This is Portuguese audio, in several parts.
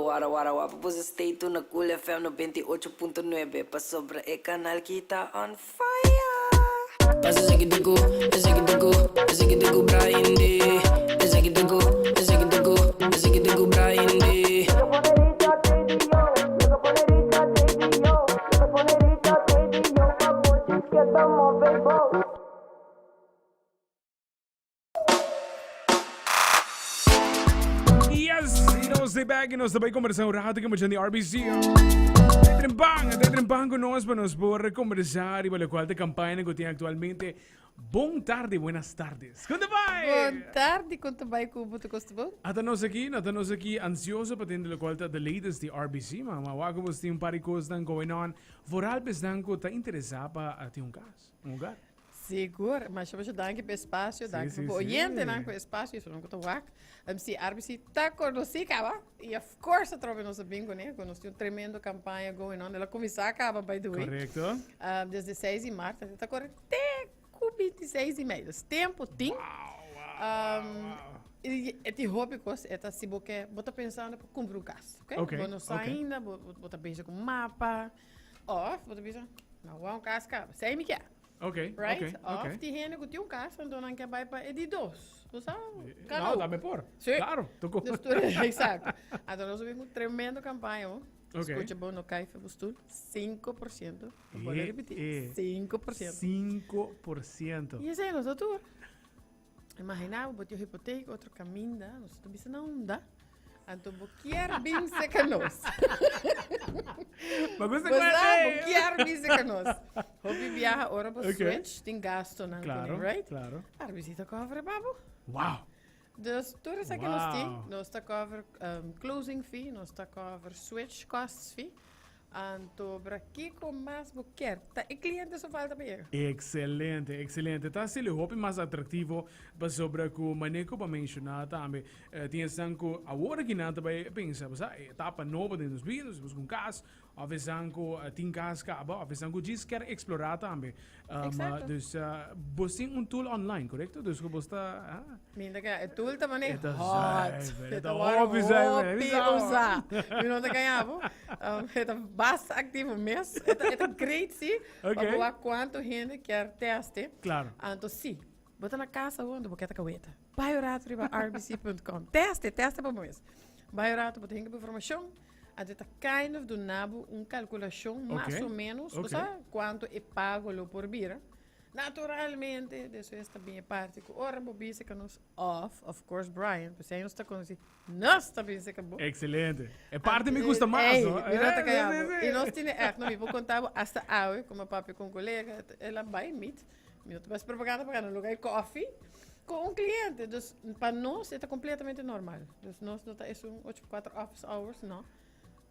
wara Você stay tuned na Cool FM 98.9 pa sobra e canal kita on fire. Passa esse aqui de go, Brian D. Esse aqui de go, Brian D. Yes, nós estamos back e nós também conversamos rápido com o RBC. Trempang conosco para nos poder conversar e para qual de campanha que tem atualmente. Bom tarde, buenas tardes. Quanto vai? Boa tarde, quanto vai com o Costa? Estamos aqui ansioso para ter qual the latest de RBC, mas wago você tem par de coisas going on. Vooral bedanko tá interessado para ter caso, lugar. Seguro, mas eu danke pelo espaço, danke pelo oyente, danke pelo espaço, isso não estou aqui. Se RBC está conosco, e of course, trove nosso bingo, né? Nós temos uma tremenda campanha going on. Ela começou a acabar, by the way. Correto. Desde 6 de março, está correndo até 26 e meio. Tempo tem. E te roupa que se você está pensando para cumprir o caso, ok? Não sai ainda, você pensa com mapa, você pensa, não, é um caso, sei me que é. Ok, right? ok. Of die gente que tem caso, então não quer vai para edidos. Você não, dá-me por. Sim. Claro, tocou. Exato. Então nós vimos uma tremenda campanha, Escuta bom no caixa, você 5%. Vou repetir. 5%. 5%. E esse é nosso tour. Imagina, botar hipoteca, outro caminho, nós estamos não dá. Então, boquear bem seca nós. Mas você boquear bem seca nós. Hobby viaja ora para switch, tem gasto, não right? Claro. A visita cover, babo. Wow. Dus tudo isso que nós temos, nós está cover closing fee, nós está cover switch costs fee. Então, para aqui com mais boquear, e cliente só falta para ele. Excelente. Está sendo o hobby mais atrativo para sobre o manejo para mencionar também. Tinha sanco a hora que nada vai pensar, você etapa nova dentro dos vídeos, busca caso, a vez sanco tem caso acaba, a vez sanco diz quer explorar também. Dus você tem tool online, correto? Dus você está Minha que o tool também é hot. É hobby usar. Não te ganhava. É bastante ativo mesmo. É great, sim. Agora, quanto gente quer testar. Claro. Então, sim. Bota na casa onde você quer cagueta. Vai orar para rbc.com. Teste para nós. Vai orar para ter informação. A gente kind of do nabo calculação mais ou menos. Você quanto é pago por vira. Naturalmente, isso está bem parte que ora bobisa que nos of course, Brian, você aí não está conhecendo, nós está bem se acabou. Excelente. É parte me custa mais, E nós temos, não me vou contar hasta hoje, como papi com colega, ela vai meet, eu estou propaganda para no lugar coffee com cliente, então para nós é completamente normal. Então nós não é 84 office hours, não.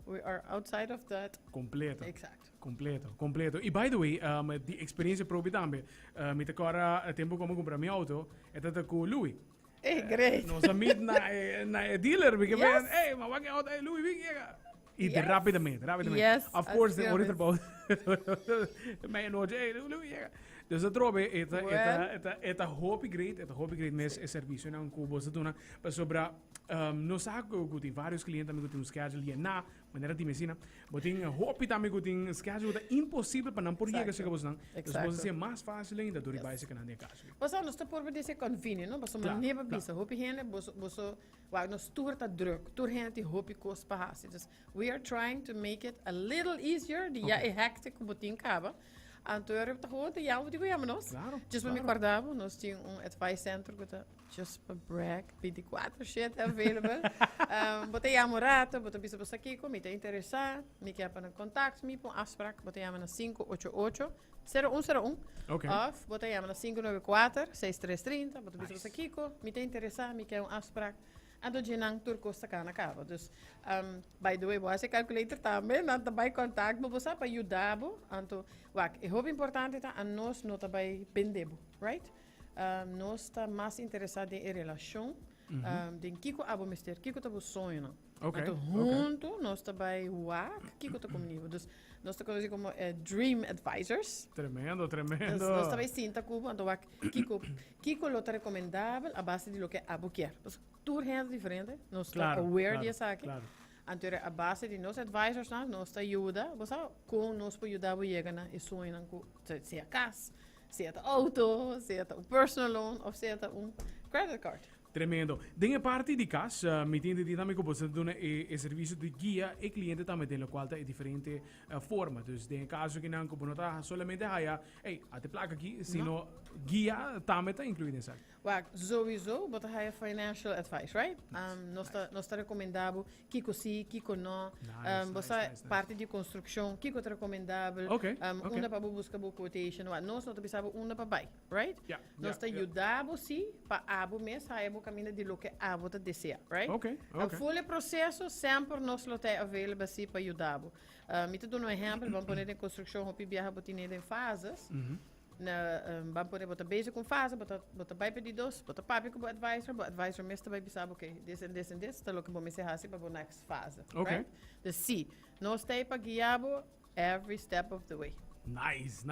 We are outside of that. Completo. Exato. Completo. E by the way, die experiência própria também. Me agora tempo como comprar minha auto, é tanto com o Louis. Great. Nós amigos na dealer, porque hey, mas vai que auto é Louis, e rapidamente. Yes. Of course, the order about. Mas não, Louis. Dus dat trobe eta hobby great mes serviço não que você dona para sobra nós sabe que tem vários clientes também que tem um schedule na maneira de medicina, mas tem hobby também que tem schedule é impossível para não por chegar chega você não. Então você é mais fácil ainda do ribai se que não é caso. Você não está por dizer convenient, não? Você não neba bisa hobby rende, você vai nos tour tá druk, tour rende hobby cost para just we are trying to make it a little easier, die é hectic como tem caba. Então, eu estou falando de algo que nós. Just para me acordar, nós tínhamos advice center que está just para brag, 24 shit available. Botei a morata, botei bisa para aqui, me está interessado, me quer para contato, me põe afspraak, botei a na 588 0101. Of botei a na 594 6330, botei bisa para aqui, me está interessado, me quer afspraak. Então, de não tur costa cá na cava. Dus, by the way, você calculator também, não também contato, mas você para ajudar, então, é muito importante tá, a nós não também pendemos, right? Nós está mais interessado em relação, de Kiko abo mister, Kiko tá sonho, não? Então, junto, nós também, Kiko está comigo. Dus, nós está conhecido como Dream Advisors. Tremendo. Nós também sinta Cuba, então, Kiko lo recomendável a base de lo que abo quer. Tudo é diferente, nós estamos aware disso aqui. Antere a base de nos advisors nos ajuda, você com nos pode ajudar a chegar na e sonho com seja casa, seja auto, seja personal loan ou seja credit card. Tremendo. Denha parte di casa, mi tiende di também que você dona e serviço de guia e cliente também tem qual é diferente forma. Dus denha caso que não como nota solamente haya, ei, até placa aqui, sino guia também está incluído nessa. Well, sowieso, but I have financial advice, right? Nós está recomendável, Kiko sim, Kiko não. Você parte de construção, Kiko está recomendável. Uma para buscar boa quotation, nós não precisamos uma para buy, right? Nós está ajudando sim para abo mês, aí o caminho de lo que abo está deseja, right? O full processo sempre nós lo tem available sim para ajudar. Me te dou um exemplo, vamos pôr em construção, hopi viaja botinha em fases. Vamos poder botar basic com fase, botar by pedidos, botar papi com o advisor mesmo vai pensar, ok, this and this and this, tá louco, vamos encerrar assim para o next fase, right? The C, nós temos para guiar every step of the way. Nice.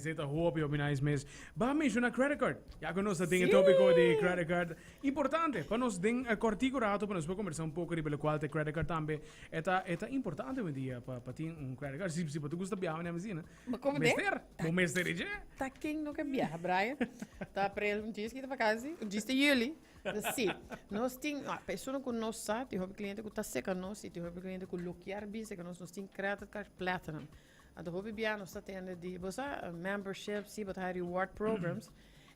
Esta hobby é nice mesmo. Vamos mencionar credit card. Já que nós temos o tópico de credit card. Importante, para nós ter um cortico rato, para nós conversar um pouco sobre o qual é credit card também. É importante hoje em dia para ter um credit card. Se você gosta de viajar, não é assim, né? Mas como o mestre já? Tá quem nunca viaja, Brian? Tá para ele dia que para casa, o dia de julho. Sim, nós temos, a pessoa que nós sabe, tem cliente que está seca, nós tem cliente que loquear bisa, que nós temos credit card platinum. De hobby bia nós temos de membership, sim, but reward programs.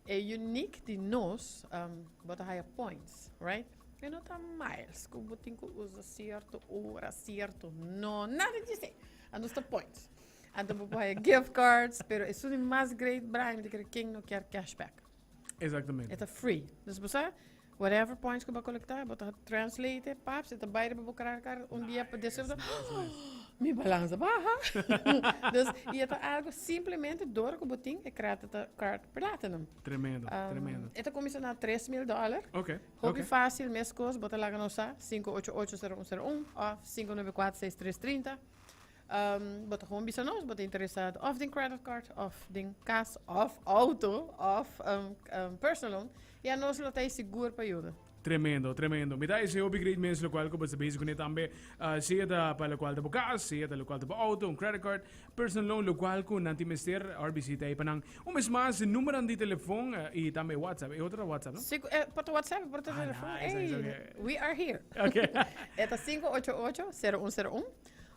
É unique de nós, but points, right? E não tá miles, que o botinho usa certo hora, certo, não, nada disso. E nós tá points. Então vou gift cards, pero é tudo mais great, Brian, de que quem não quer cashback. Exatamente. É free. Então você whatever points que vai coletar, bota translate, paps, eta beide para buscar dia para descer. Me balança barra. Dus e é algo simplesmente door que botin e credit card platinum. Tremendo. Eta comissionar $3,000. Ok. Hobby fácil, mes coisas, bota lá no sa 5880101 of 5946330. Bota gewoon bisa nos, bota interessado of den credit card, of den cas, of auto, of personal loan. E a nós lo tem seguro para ajuda. Tremendo. Me dá esse upgrade mesmo, o qual que você basic com também, seja para o qual de casa, seja para o qual de auto, um credit card, personal loan, o qual que nanti mister RBC tem para mês mais número de telefone e também WhatsApp. É outra WhatsApp, não? Para WhatsApp, para telefone. Nice, Hey, we are here. Okay. É 588-0101.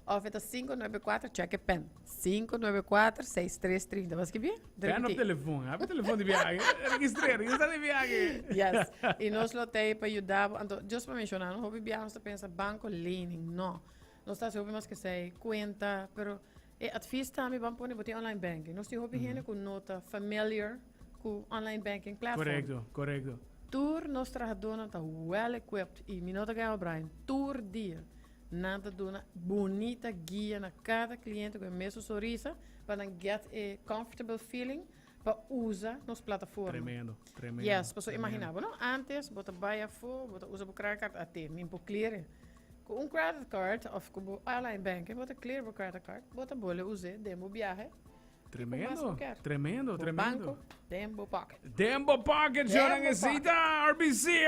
Of het is 594, check pen. 594-6330. Was que bem? Pen op telefoon. Heb je telefoon de viagem? Registreren, je staat de viagem. Yes. E nós lo tem para ajudar. Então, just para mencionar, não houve viagem, nós pensa banco lening, não. Nós estamos houve mais que sei, conta, pero advies também vamos pôr botar online banking. Nós temos houve gente com nota familiar com online banking platform. Correcto. Tour nós trabalhamos tá well equipped e me nota ganhar Brian. Tour dia. Nada dona bonita guia na cada cliente com o mesmo sorriso para get a comfortable feeling para usar nas plataformas. Tremendo. Yes, pessoa imaginava, não? Antes, bota baia for, bota usa o credit card até, me clear. Com credit card of com online banking, bota clear o credit card, bota bolha usar demo viagem. Tremendo. Banco, Dembo Pocket. Dembo Pocket, Jorang Esita, RBC.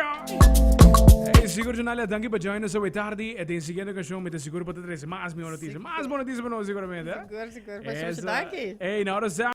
Siguro jornal, danke para join us hoje tarde. E tem seguindo que show, me seguro para trazer mais boa notícia para nós seguramente. Seguro. Mas você está aqui? Ei, na hora